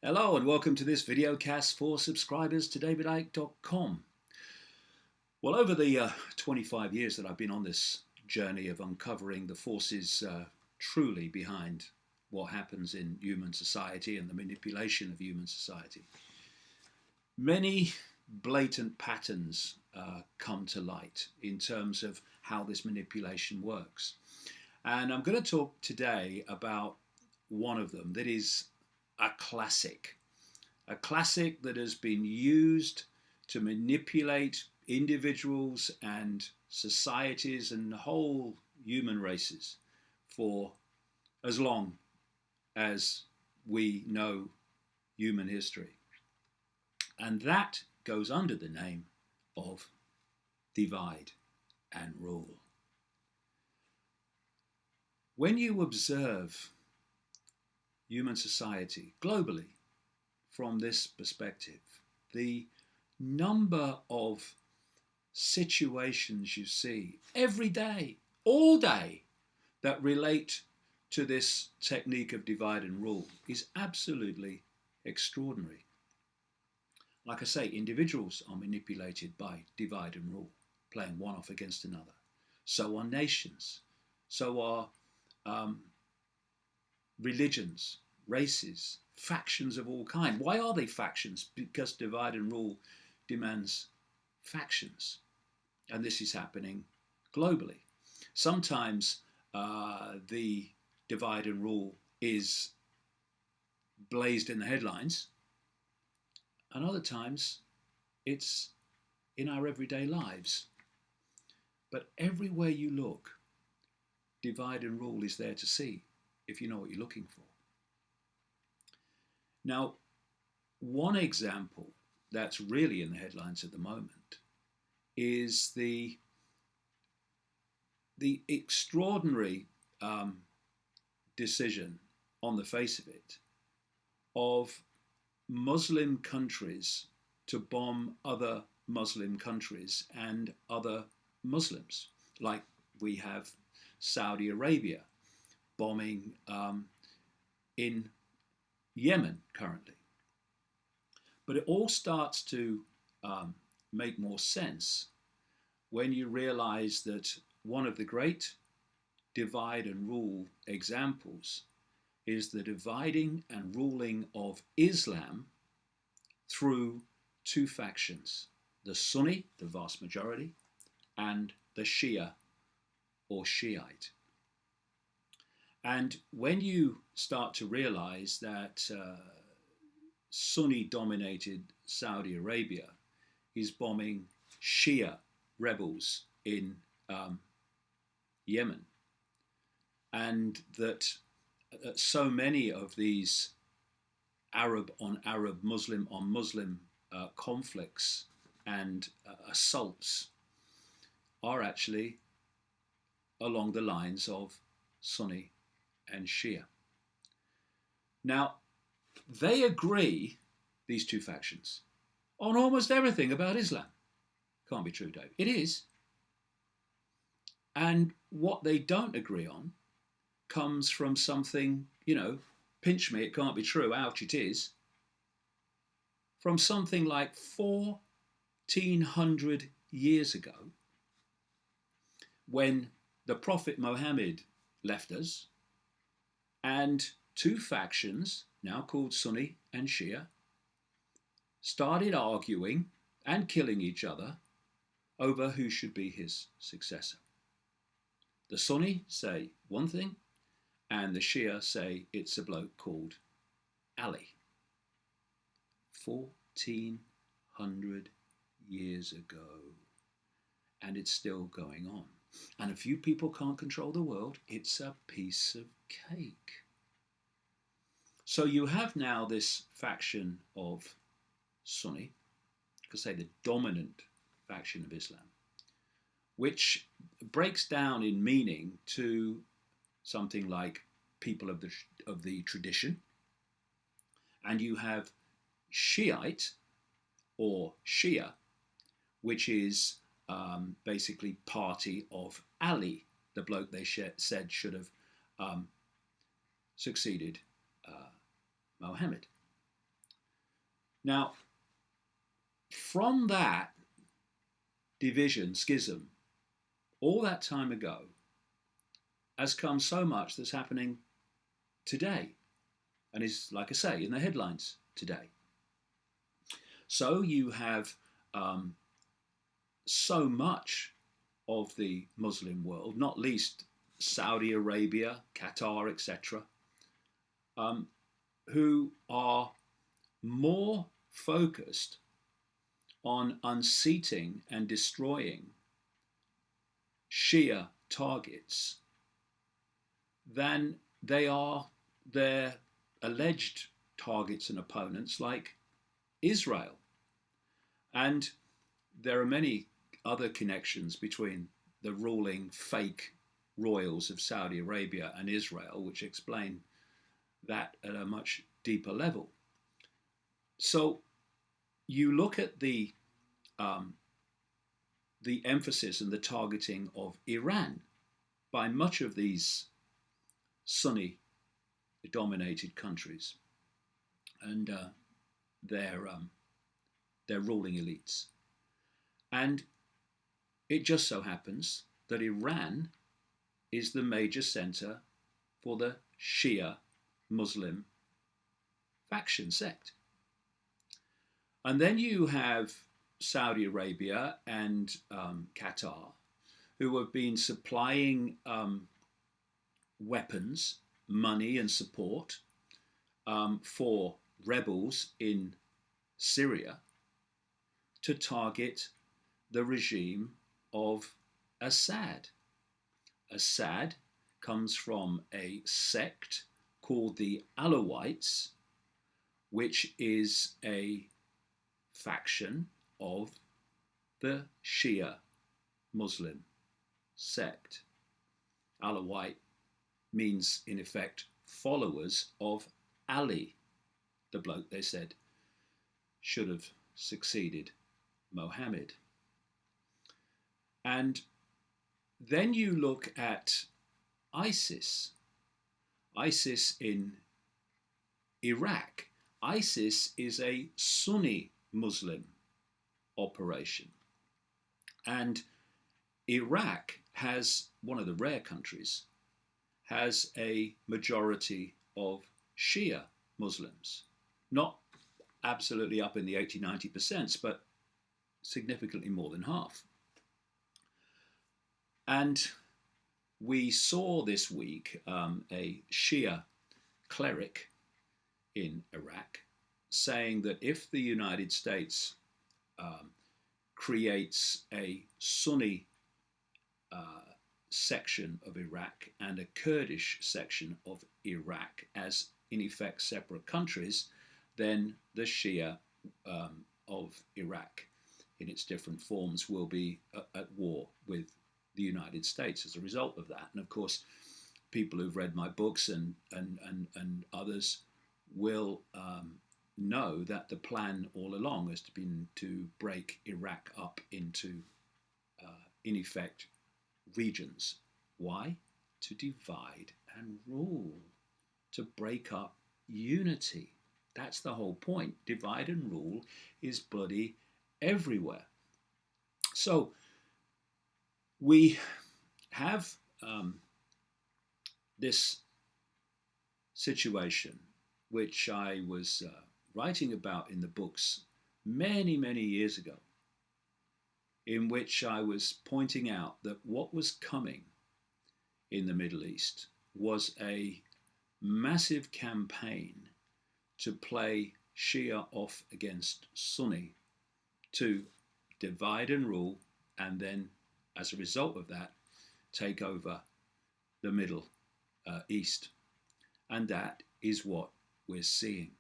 Hello and welcome to this videocast for subscribers to davidicke.com. Well, over the 25 years that I've been on this journey of uncovering the forces truly behind what happens in human society and the manipulation of human society, many blatant patterns come to light in terms of how this manipulation works. And I'm going to talk today about one of them that is a classic that has been used to manipulate individuals and societies and whole human races for as long as we know human history. And that goes under the name of divide and rule. When you observe human society globally from this perspective, the number of situations you see every day, all day, that relate to this technique of divide and rule is absolutely extraordinary. Like I say, individuals are manipulated by divide and rule, playing one off against another. So are nations. So are religions, races, factions of all kind. Why are they factions? Because divide and rule demands factions. And this is happening globally. Sometimes the divide and rule is blazed in the headlines, and other times it's in our everyday lives. But everywhere you look, divide and rule is there to see if you know what you're looking for. Now, one example that's really in the headlines at the moment is the extraordinary decision, on the face of it, of Muslim countries to bomb other Muslim countries and other Muslims. Like we have Saudi Arabia bombing in Yemen currently. But it all starts to make more sense when you realize that one of the great divide and rule examples is the dividing and ruling of Islam through two factions: the Sunni, the vast majority, and the Shia or Shiite. And when you start to realize that Sunni-dominated Saudi Arabia is bombing Shia rebels in Yemen, and that so many of these Arab on Arab, Muslim on Muslim conflicts and assaults are actually along the lines of Sunni and Shia. Now, they agree, these two factions, on almost everything about Islam. Can't be true, Dave. It is. And what they don't agree on comes from something, pinch me, it can't be true, ouch, it is, from something like 1400 years ago, when the Prophet Muhammad left us, and two factions, now called Sunni and Shia, started arguing and killing each other over who should be his successor. The Sunni say one thing, and the Shia say it's a bloke called Ali. 1400 years ago. And it's still going on. And if you people can't control the world, it's a piece of cake. So you have now this faction of Sunni, because say the dominant faction of Islam, which breaks down in meaning to something like people of the tradition. And you have Shiite or Shia, which is basically party of Ali, the bloke they said should have succeeded Mohammed. Now, from that division, schism, all that time ago, has come so much that's happening today and is, like I say, in the headlines today. So you have so much of the Muslim world, not least Saudi Arabia, Qatar, etc., who are more focused on unseating and destroying Shia targets than they are their alleged targets and opponents like Israel. And there are many other connections between the ruling fake royals of Saudi Arabia and Israel, which explain that at a much deeper level. So you look at the emphasis and the targeting of Iran by much of these Sunni-dominated countries and their ruling elites, and it just so happens that Iran is the major centre for the Shia Muslim faction sect. And then you have Saudi Arabia and Qatar, who have been supplying weapons, money, and support for rebels in Syria to target the regime of Assad. Assad comes from a sect called the Alawites, which is a faction of the Shia Muslim sect. Alawite means, in effect, followers of Ali, the bloke they said should have succeeded Mohammed. And then you look at ISIS. ISIS in Iraq. ISIS is a Sunni Muslim operation. And Iraq has, one of the rare countries, has a majority of Shia Muslims. Not absolutely up in the 80-90%, but significantly more than half. And we saw this week a Shia cleric in Iraq saying that if the United States creates a Sunni section of Iraq and a Kurdish section of Iraq as, in effect, separate countries, then the Shia of Iraq in its different forms will be at war with the United States as a result of that. And of course, people who've read my books and others will know that the plan all along has been to break Iraq up into, in effect, regions. Why? To divide and rule, to break up unity. That's the whole point. Divide and rule is bloody everywhere. So we have this situation, which I was writing about in the books many, many years ago, in which I was pointing out that what was coming in the Middle East was a massive campaign to play Shia off against Sunni, to divide and rule, and then, as a result of that, take over the Middle East. And that is what we're seeing.